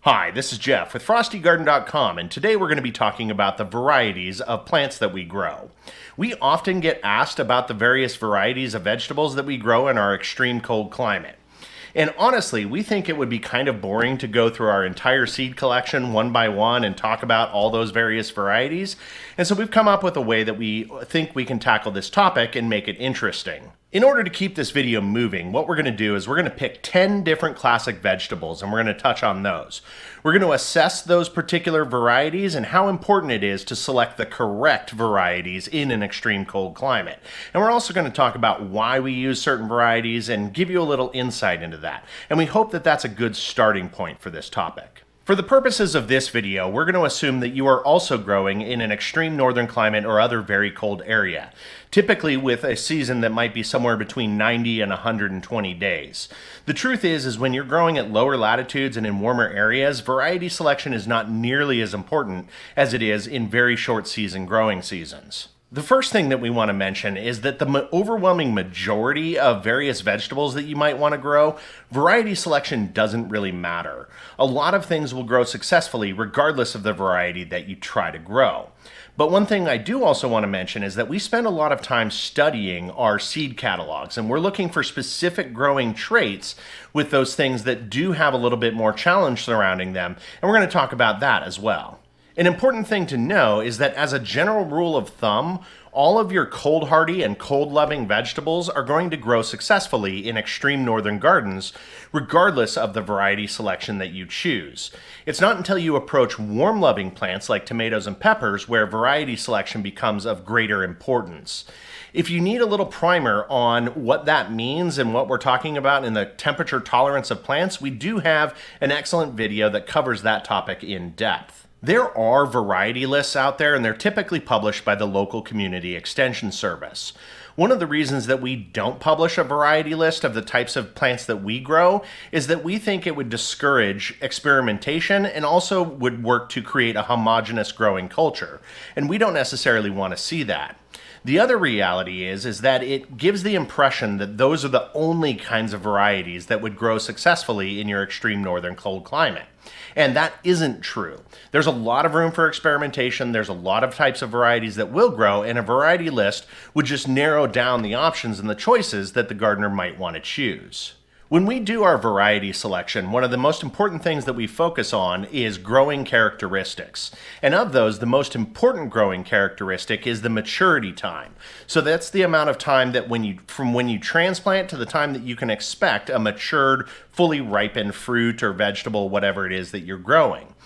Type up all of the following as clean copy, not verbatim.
Hi, this is Jeff with FrostyGarden.com, and today we're going to be talking about the varieties of plants that we grow. We often get asked about the various varieties of vegetables that we grow in our extreme cold climate. And honestly, we think it would be kind of boring to go through our entire seed collection one by one and talk about all those various varieties. And so we've come up with a way that we think we can tackle this topic and make it interesting. In order to keep this video moving, what we're going to do is we're going to pick 10 different classic vegetables and we're going to touch on those. We're going to assess those particular varieties and how important it is to select the correct varieties in an extreme cold climate. And we're also going to talk about why we use certain varieties and give you a little insight into that. And we hope that that's a good starting point for this topic. For the purposes of this video, we're going to assume that you are also growing in an extreme northern climate or other very cold area, typically with a season that might be somewhere between 90 and 120 days. The truth is when you're growing at lower latitudes and in warmer areas, variety selection is not nearly as important as it is in very short season growing seasons. The first thing that we want to mention is that the overwhelming majority of various vegetables that you might want to grow, variety selection doesn't really matter. A lot of things will grow successfully regardless of the variety that you try to grow. But one thing I do also want to mention is that we spend a lot of time studying our seed catalogs, and we're looking for specific growing traits with those things that do have a little bit more challenge surrounding them, and we're going to talk about that as well. An important thing to know is that as a general rule of thumb, all of your cold hardy and cold loving vegetables are going to grow successfully in extreme northern gardens, regardless of the variety selection that you choose. It's not until you approach warm loving plants like tomatoes and peppers where variety selection becomes of greater importance. If you need a little primer on what that means and what we're talking about in the temperature tolerance of plants, we do have an excellent video that covers that topic in depth. There are variety lists out there, and they're typically published by the local community extension service. One of the reasons that we don't publish a variety list of the types of plants that we grow is that we think it would discourage experimentation and also would work to create a homogeneous growing culture, and we don't necessarily want to see that. The other reality is that it gives the impression that those are the only kinds of varieties that would grow successfully in your extreme northern cold climate. And that isn't true. There's a lot of room for experimentation, there's a lot of types of varieties that will grow, and a variety list would just narrow down the options and the choices that the gardener might want to choose. When we do our variety selection, one of the most important things that we focus on is growing characteristics. And of those, the most important growing characteristic is the maturity time. So that's the amount of time that from when you transplant to the time that you can expect a matured, fully ripened fruit or vegetable, whatever it is that you're growing.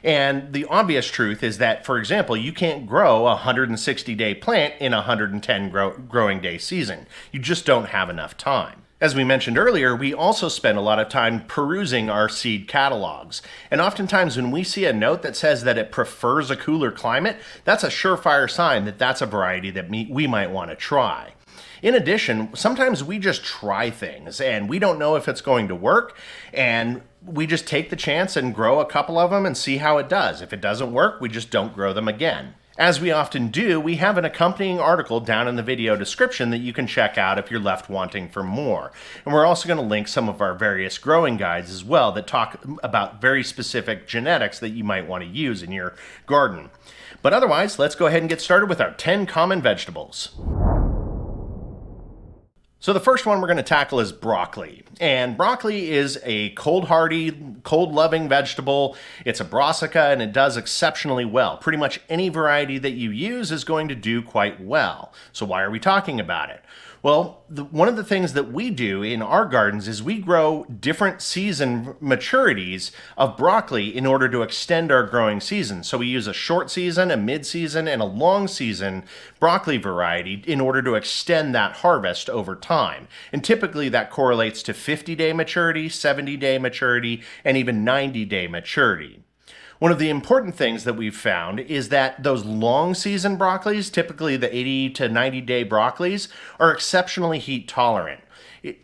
And the obvious truth is that, for example, you can't grow a 160-day plant in a 110 growing day season. You just don't have enough time. As we mentioned earlier, we also spend a lot of time perusing our seed catalogs. And oftentimes when we see a note that says that it prefers a cooler climate, that's a surefire sign that that's a variety that we might want to try. In addition, sometimes we just try things and we don't know if it's going to work, and we just take the chance and grow a couple of them and see how it does. If it doesn't work, we just don't grow them again. As we often do, we have an accompanying article down in the video description that you can check out if you're left wanting for more. And we're also going to link some of our various growing guides as well that talk about very specific genetics that you might want to use in your garden. But otherwise, let's go ahead and get started with our 10 common vegetables. So the first one we're going to tackle is broccoli. And broccoli is a cold-hardy, cold-loving vegetable. It's a brassica and it does exceptionally well. Pretty much any variety that you use is going to do quite well. So why are we talking about it? Well, one of the things that we do in our gardens is we grow different season maturities of broccoli in order to extend our growing season. So we use a short season, a mid-season, and a long season broccoli variety in order to extend that harvest over time. And typically that correlates to 50-day maturity, 70-day maturity, and even 90-day maturity. One of the important things that we've found is that those long season broccolis, typically the 80 to 90 day broccolis, are exceptionally heat tolerant.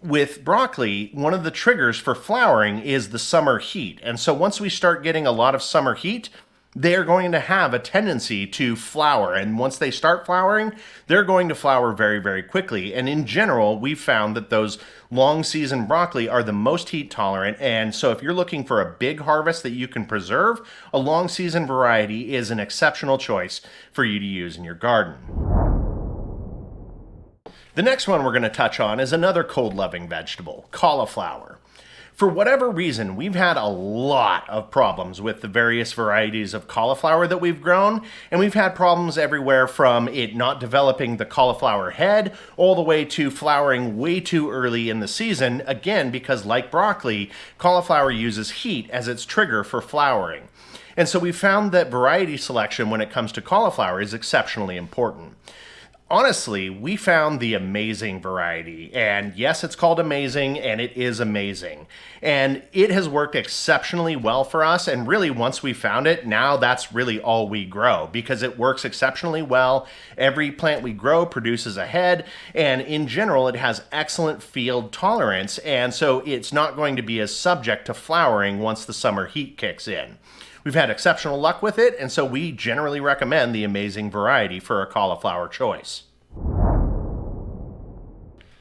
With broccoli, one of the triggers for flowering is the summer heat. And so once we start getting a lot of summer heat, they are going to have a tendency to flower. And once they start flowering, they're going to flower very, very quickly. And in general, we've found that those long season broccoli are the most heat tolerant. And so if you're looking for a big harvest that you can preserve, a long season variety is an exceptional choice for you to use in your garden. The next one we're going to touch on is another cold-loving vegetable, cauliflower. For whatever reason, we've had a lot of problems with the various varieties of cauliflower that we've grown, and we've had problems everywhere from it not developing the cauliflower head all the way to flowering way too early in the season, again, because like broccoli, cauliflower uses heat as its trigger for flowering. And so we found that variety selection when it comes to cauliflower is exceptionally important. Honestly, we found the amazing variety, and yes, it's called amazing, and it is amazing. And it has worked exceptionally well for us, and really once we found it, now that's really all we grow, because it works exceptionally well. Every plant we grow produces a head, and in general, it has excellent field tolerance, and so it's not going to be as subject to flowering once the summer heat kicks in. We've had exceptional luck with it, and so we generally recommend the amazing variety for a cauliflower choice.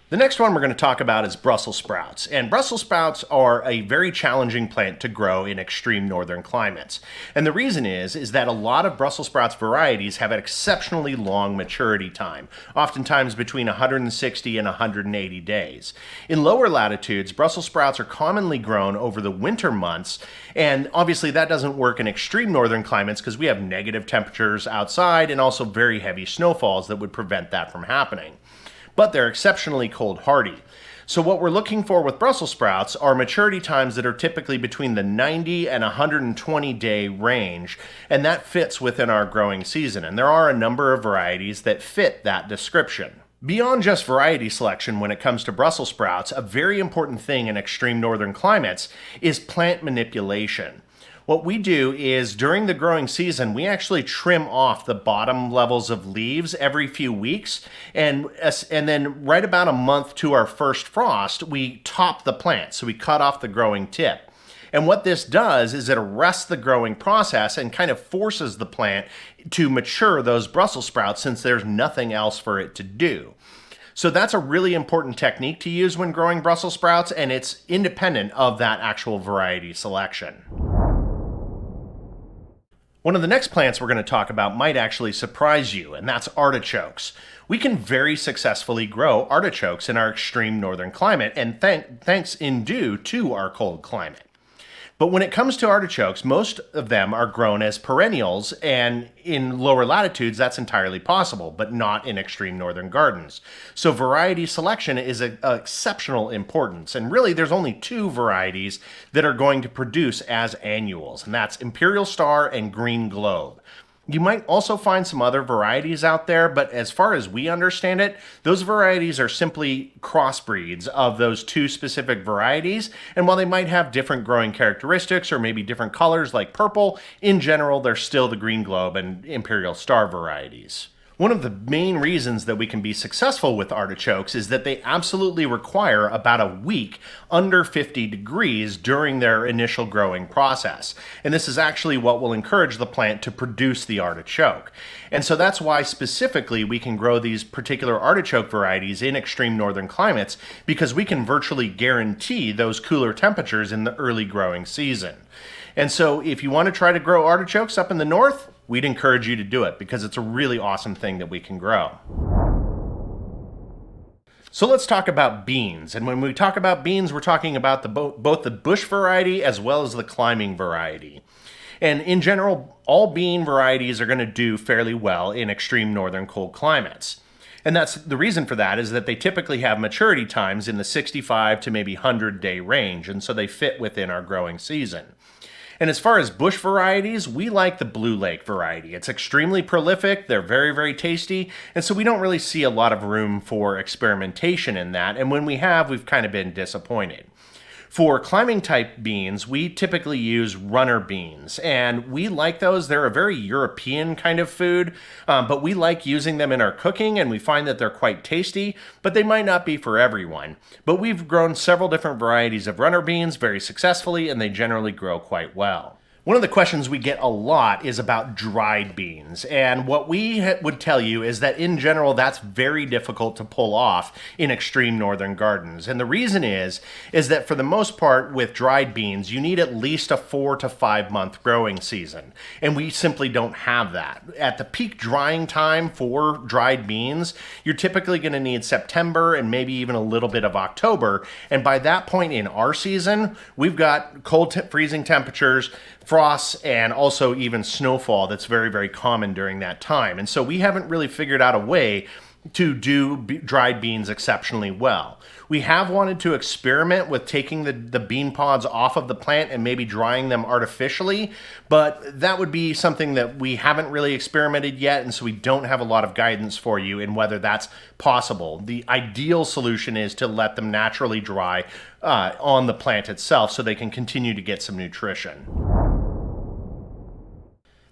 The next one we're going to talk about is Brussels sprouts. And Brussels sprouts are a very challenging plant to grow in extreme northern climates. And the reason is that a lot of Brussels sprouts varieties have an exceptionally long maturity time, oftentimes between 160 and 180 days. In lower latitudes, Brussels sprouts are commonly grown over the winter months, and obviously that doesn't work in extreme northern climates because we have negative temperatures outside and also very heavy snowfalls that would prevent that from happening. But they're exceptionally cold hardy. So what we're looking for with Brussels sprouts are maturity times that are typically between the 90 and 120 day range, and that fits within our growing season. And there are a number of varieties that fit that description. Beyond just variety selection when it comes to Brussels sprouts, a very important thing in extreme northern climates is plant manipulation. What we do is during the growing season, we actually trim off the bottom levels of leaves every few weeks. And then right about a month to our first frost, we top the plant. So we cut off the growing tip. And what this does is it arrests the growing process and kind of forces the plant to mature those Brussels sprouts since there's nothing else for it to do. So that's a really important technique to use when growing Brussels sprouts, and it's independent of that actual variety selection. One of the next plants we're going to talk about might actually surprise you, and that's artichokes. We can very successfully grow artichokes in our extreme northern climate, and thanks in due to our cold climate. But when it comes to artichokes, most of them are grown as perennials, and in lower latitudes that's entirely possible, but not in extreme northern gardens. So variety selection is of exceptional importance, and really there's only two varieties that are going to produce as annuals, and that's Imperial Star and Green Globe. You might also find some other varieties out there, but as far as we understand it, those varieties are simply crossbreeds of those two specific varieties. And while they might have different growing characteristics or maybe different colors like purple, in general, they're still the Green Globe and Imperial Star varieties. One of the main reasons that we can be successful with artichokes is that they absolutely require about a week under 50 degrees during their initial growing process. And this is actually what will encourage the plant to produce the artichoke. And so that's why specifically we can grow these particular artichoke varieties in extreme northern climates, because we can virtually guarantee those cooler temperatures in the early growing season. And so if you want to try to grow artichokes up in the north, we'd encourage you to do it because it's a really awesome thing that we can grow. So let's talk about beans. And when we talk about beans, we're talking about both the bush variety as well as the climbing variety. And in general, all bean varieties are going to do fairly well in extreme northern cold climates. And that's the reason for that is that they typically have maturity times in the 65 to maybe 100 day range, and so they fit within our growing season. And as far as bush varieties, we like the Blue Lake variety. It's extremely prolific, they're very, very tasty, and so we don't really see a lot of room for experimentation in that, and when we have, we've kind of been disappointed. For climbing type beans, we typically use runner beans, and we like those. They're a very European kind of food, but we like using them in our cooking, and we find that they're quite tasty, but they might not be for everyone. But we've grown several different varieties of runner beans very successfully, and they generally grow quite well. One of the questions we get a lot is about dried beans. And what we would tell you is that in general, that's very difficult to pull off in extreme northern gardens. And the reason is that for the most part with dried beans, you need at least a 4 to 5 month growing season. And we simply don't have that. At the peak drying time for dried beans, you're typically going to need September and maybe even a little bit of October. And by that point in our season, we've got cold freezing temperatures, frosts, and also even snowfall that's very, very common during that time. And so we haven't really figured out a way to do dried beans exceptionally well. We have wanted to experiment with taking the bean pods off of the plant and maybe drying them artificially, but that would be something that we haven't really experimented yet, and so we don't have a lot of guidance for you in whether that's possible. The ideal solution is to let them naturally dry on the plant itself so they can continue to get some nutrition.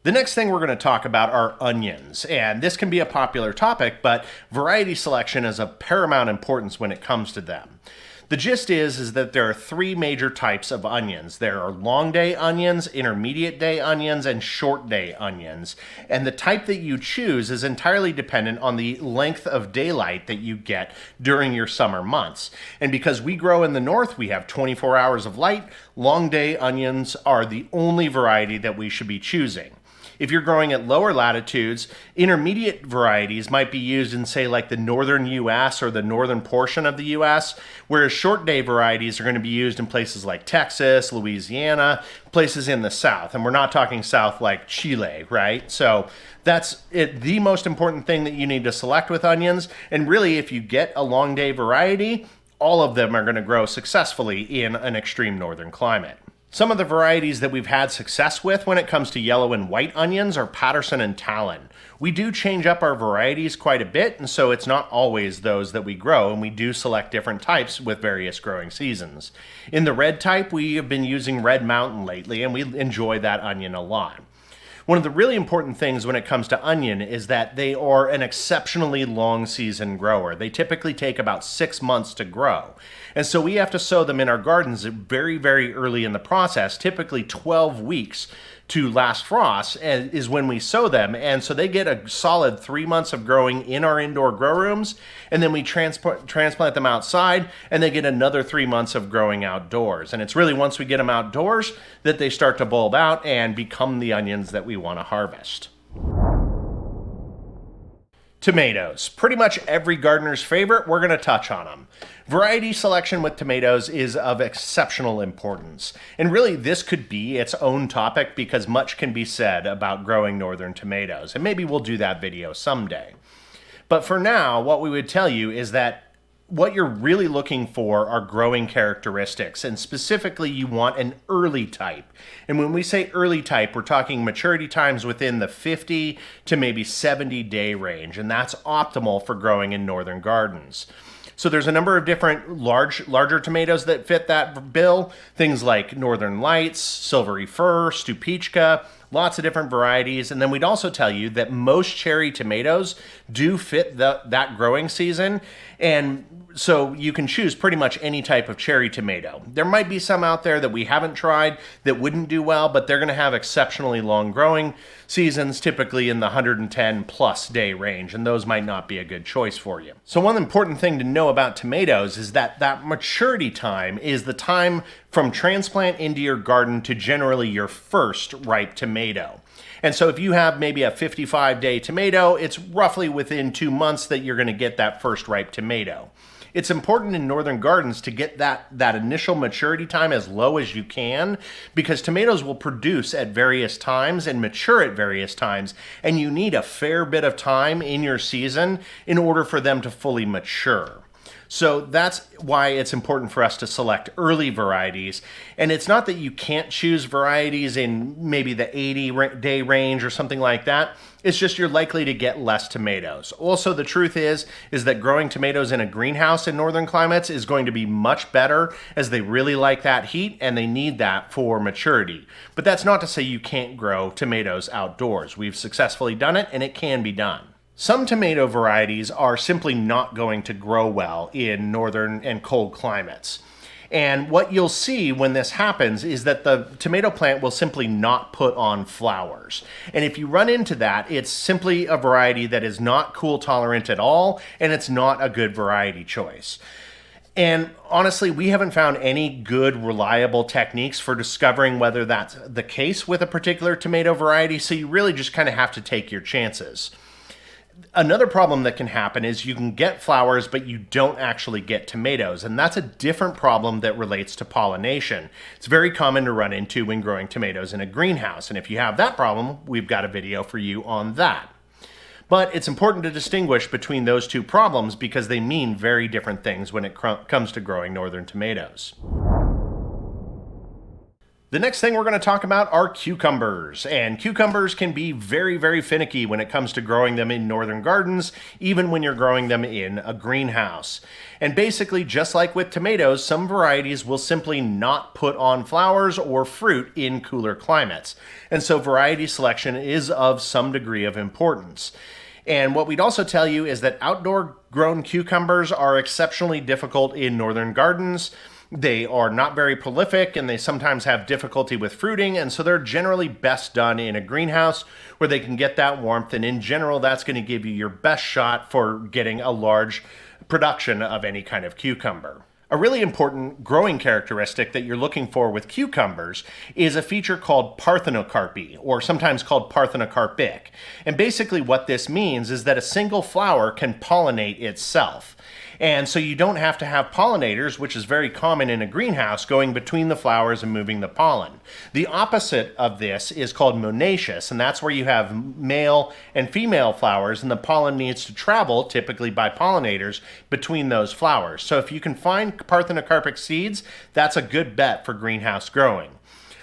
The next thing we're going to talk about are onions, and this can be a popular topic, but variety selection is of paramount importance when it comes to them. The gist is that there are 3 major types of onions. There are long day onions, intermediate day onions, and short day onions. And the type that you choose is entirely dependent on the length of daylight that you get during your summer months. And because we grow in the north, we have 24 hours of light, long day onions are the only variety that we should be choosing. If you're growing at lower latitudes, intermediate varieties might be used in, say, like the northern US or the northern portion of the US, whereas short day varieties are going to be used in places like Texas, Louisiana, places in the south. And we're not talking south like Chile, right? So that's it. The most important thing that you need to select with onions. And really, if you get a long day variety, all of them are going to grow successfully in an extreme northern climate. Some of the varieties that we've had success with when it comes to yellow and white onions are Patterson and Talon. We do change up our varieties quite a bit, and so it's not always those that we grow, and we do select different types with various growing seasons. In the red type, we have been using Red Mountain lately, and we enjoy that onion a lot. One of the really important things when it comes to onion is that they are an exceptionally long season grower. They typically take about 6 months to grow. And so we have to sow them in our gardens very, very early in the process, typically 12 weeks to last frost is when we sow them. And so they get a solid 3 months of growing in our indoor grow rooms, and then we transplant them outside, and they get another 3 months of growing outdoors. And it's really once we get them outdoors that they start to bulb out and become the onions that we want to harvest. Tomatoes. Pretty much every gardener's favorite, we're going to touch on them. Variety selection with tomatoes is of exceptional importance. And really, this could be its own topic because much can be said about growing northern tomatoes. And maybe we'll do that video someday. But for now, what we would tell you is that what you're really looking for are growing characteristics, and specifically you want an early type. And when we say early type, we're talking maturity times within the 50 to maybe 70 day range, and that's optimal for growing in northern gardens. So there's a number of different larger tomatoes that fit that bill, things like Northern Lights, Silvery Fir, Stupichka, lots of different varieties. And then we'd also tell you that most cherry tomatoes do fit that growing season. And so you can choose pretty much any type of cherry tomato. There might be some out there that we haven't tried that wouldn't do well, but they're going to have exceptionally long growing seasons, typically in the 110 plus day range, and those might not be a good choice for you. So one important thing to know about tomatoes is that maturity time is the time from transplant into your garden to generally your first ripe tomato. And so if you have maybe a 55-day tomato, it's roughly within 2 months that you're going to get that first ripe tomato. It's important in northern gardens to get that initial maturity time as low as you can, because tomatoes will produce at various times and mature at various times, and you need a fair bit of time in your season in order for them to fully mature. So that's why it's important for us to select early varieties. And it's not that you can't choose varieties in maybe the 80-day range or something like that. It's just you're likely to get less tomatoes. Also, the truth is that growing tomatoes in a greenhouse in northern climates is going to be much better, as they really like that heat and they need that for maturity. But that's not to say you can't grow tomatoes outdoors. We've successfully done it, and it can be done. Some tomato varieties are simply not going to grow well in northern and cold climates. And what you'll see when this happens is that the tomato plant will simply not put on flowers. And if you run into that, it's simply a variety that is not cool tolerant at all, and it's not a good variety choice. And honestly, we haven't found any good, reliable techniques for discovering whether that's the case with a particular tomato variety, so you really just kind of have to take your chances. Another problem that can happen is you can get flowers, but you don't actually get tomatoes, and that's a different problem that relates to pollination. It's very common to run into when growing tomatoes in a greenhouse, and if you have that problem, we've got a video for you on that. But it's important to distinguish between those two problems because they mean very different things when it comes to growing northern tomatoes. The next thing we're going to talk about are cucumbers, and cucumbers can be very, very finicky when it comes to growing them in northern gardens, even when you're growing them in a greenhouse. And basically, just like with tomatoes, some varieties will simply not put on flowers or fruit in cooler climates. And so variety selection is of some degree of importance. And what we'd also tell you is that outdoor grown cucumbers are exceptionally difficult in northern gardens. They are not very prolific, and they sometimes have difficulty with fruiting, and so they're generally best done in a greenhouse where they can get that warmth, and in general, that's going to give you your best shot for getting a large production of any kind of cucumber. A really important growing characteristic that you're looking for with cucumbers is a feature called parthenocarpy, or sometimes called parthenocarpic. And basically what this means is that a single flower can pollinate itself. And so you don't have to have pollinators, which is very common in a greenhouse, going between the flowers and moving the pollen. The opposite of this is called monoecious, and that's where you have male and female flowers, and the pollen needs to travel, typically by pollinators, between those flowers. So if you can find parthenocarpic seeds, that's a good bet for greenhouse growing.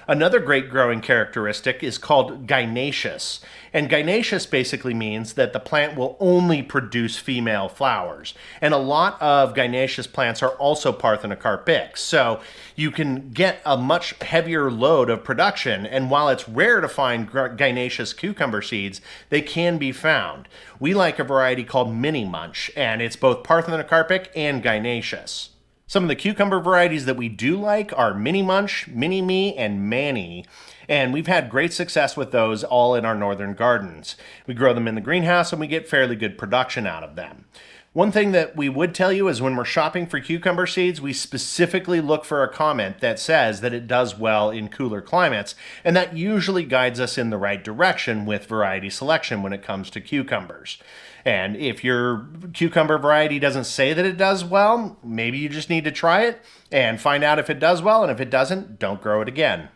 Another great growing characteristic is called gynaeceous. And gynaeceous basically means that the plant will only produce female flowers. And a lot of gynaeceous plants are also parthenocarpic. So you can get a much heavier load of production. And while it's rare to find gynaeceous cucumber seeds, they can be found. We like a variety called Mini Munch, and it's both parthenocarpic and gynaeceous. Some of the cucumber varieties that we do like are Mini Munch, Mini Me, and Manny. And we've had great success with those all in our northern gardens. We grow them in the greenhouse and we get fairly good production out of them. One thing that we would tell you is when we're shopping for cucumber seeds, we specifically look for a comment that says that it does well in cooler climates, and that usually guides us in the right direction with variety selection when it comes to cucumbers. And if your cucumber variety doesn't say that it does well, maybe you just need to try it and find out if it does well, and if it doesn't, don't grow it again.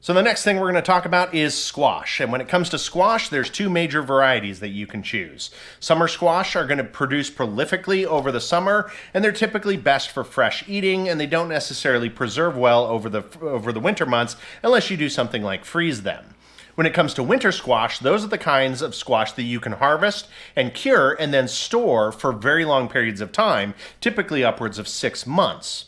So the next thing we're going to talk about is squash. And when it comes to squash, there's two major varieties that you can choose. Summer squash are going to produce prolifically over the summer, and they're typically best for fresh eating, and they don't necessarily preserve well over the winter months unless you do something like freeze them. When it comes to winter squash, those are the kinds of squash that you can harvest and cure and then store for very long periods of time, typically upwards of 6 months.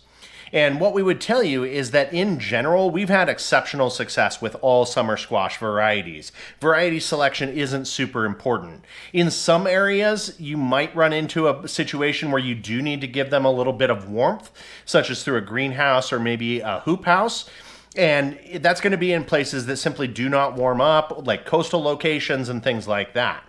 And what we would tell you is that in general, we've had exceptional success with all summer squash varieties. Variety selection isn't super important. In some areas, you might run into a situation where you do need to give them a little bit of warmth, such as through a greenhouse or maybe a hoop house. And that's going to be in places that simply do not warm up, like coastal locations and things like that.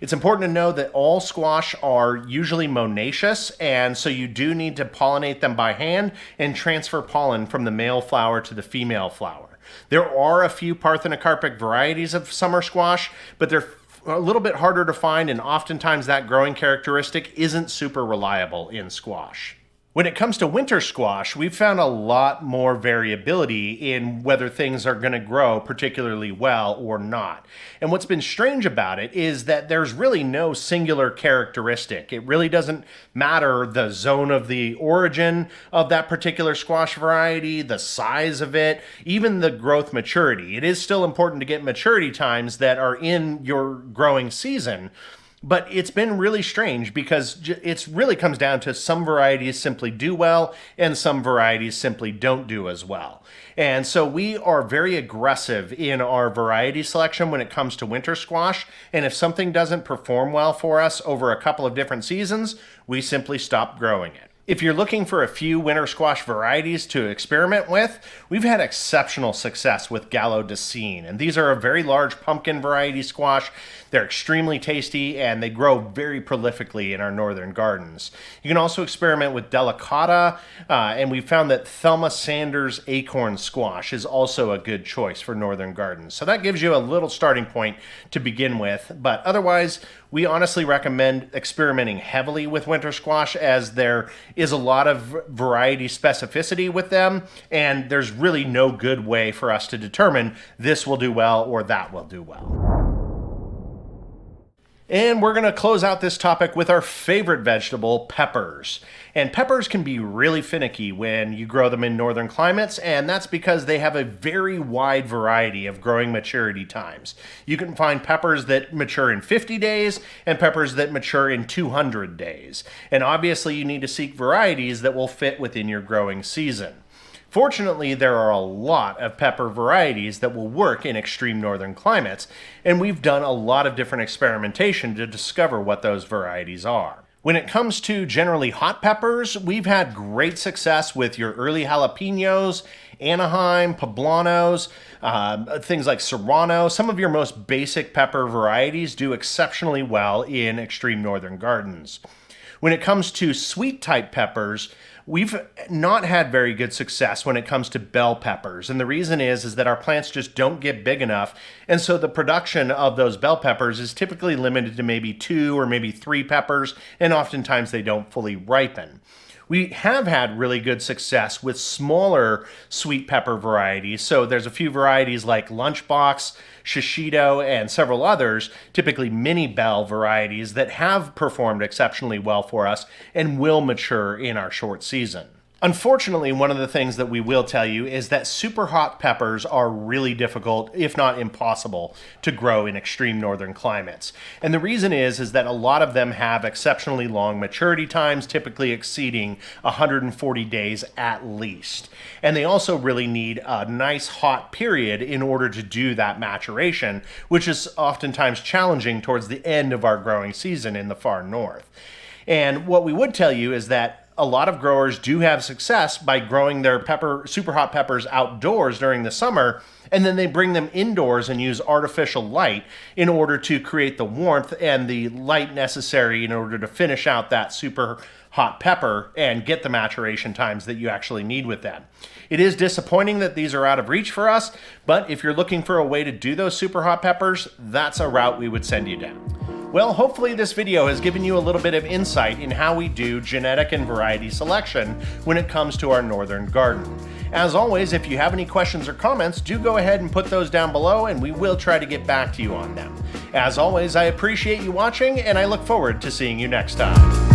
It's important to know that all squash are usually monoecious, and so you do need to pollinate them by hand and transfer pollen from the male flower to the female flower. There are a few parthenocarpic varieties of summer squash, but they're a little bit harder to find, and oftentimes that growing characteristic isn't super reliable in squash. When it comes to winter squash, we've found a lot more variability in whether things are going to grow particularly well or not. And what's been strange about it is that there's really no singular characteristic. It really doesn't matter the zone of the origin of that particular squash variety, the size of it, even the growth maturity. It is still important to get maturity times that are in your growing season. But it's been really strange because it really comes down to some varieties simply do well and some varieties simply don't do as well. And so we are very aggressive in our variety selection when it comes to winter squash. And if something doesn't perform well for us over a couple of different seasons, we simply stop growing it. If you're looking for a few winter squash varieties to experiment with, we've had exceptional success with Gallo d'Acigne, and these are a very large pumpkin variety squash. They're extremely tasty and they grow very prolifically in our northern gardens. You can also experiment with Delicata, and we found that Thelma Sanders acorn squash is also a good choice for northern gardens. So that gives you a little starting point to begin with, but otherwise, we honestly recommend experimenting heavily with winter squash, as there is a lot of variety specificity with them, and there's really no good way for us to determine this will do well or that will do well. And we're going to close out this topic with our favorite vegetable, peppers. And peppers can be really finicky when you grow them in northern climates, and that's because they have a very wide variety of growing maturity times. You can find peppers that mature in 50 days and peppers that mature in 200 days. And obviously you need to seek varieties that will fit within your growing season. Fortunately, there are a lot of pepper varieties that will work in extreme northern climates, and we've done a lot of different experimentation to discover what those varieties are. When it comes to generally hot peppers, we've had great success with your early jalapenos, Anaheim, poblanos, things like serrano. Some of your most basic pepper varieties do exceptionally well in extreme northern gardens. When it comes to sweet type peppers, we've not had very good success when it comes to bell peppers. And the reason is that our plants just don't get big enough. And so the production of those bell peppers is typically limited to maybe 2 or maybe 3 peppers, and oftentimes they don't fully ripen. We have had really good success with smaller sweet pepper varieties. So there's a few varieties like Lunchbox, Shishito, and several others, typically mini bell varieties, that have performed exceptionally well for us and will mature in our short season. Unfortunately, one of the things that we will tell you is that super hot peppers are really difficult, if not impossible, to grow in extreme northern climates. And the reason is that a lot of them have exceptionally long maturity times, typically exceeding 140 days at least. And they also really need a nice hot period in order to do that maturation, which is oftentimes challenging towards the end of our growing season in the far north. And what we would tell you is that a lot of growers do have success by growing their super hot peppers outdoors during the summer, and then they bring them indoors and use artificial light in order to create the warmth and the light necessary in order to finish out that super hot pepper and get the maturation times that you actually need with them. It is disappointing that these are out of reach for us, but if you're looking for a way to do those super hot peppers, that's a route we would send you down. Well, hopefully this video has given you a little bit of insight in how we do genetic and variety selection when it comes to our northern garden. As always, if you have any questions or comments, do go ahead and put those down below and we will try to get back to you on them. As always, I appreciate you watching and I look forward to seeing you next time.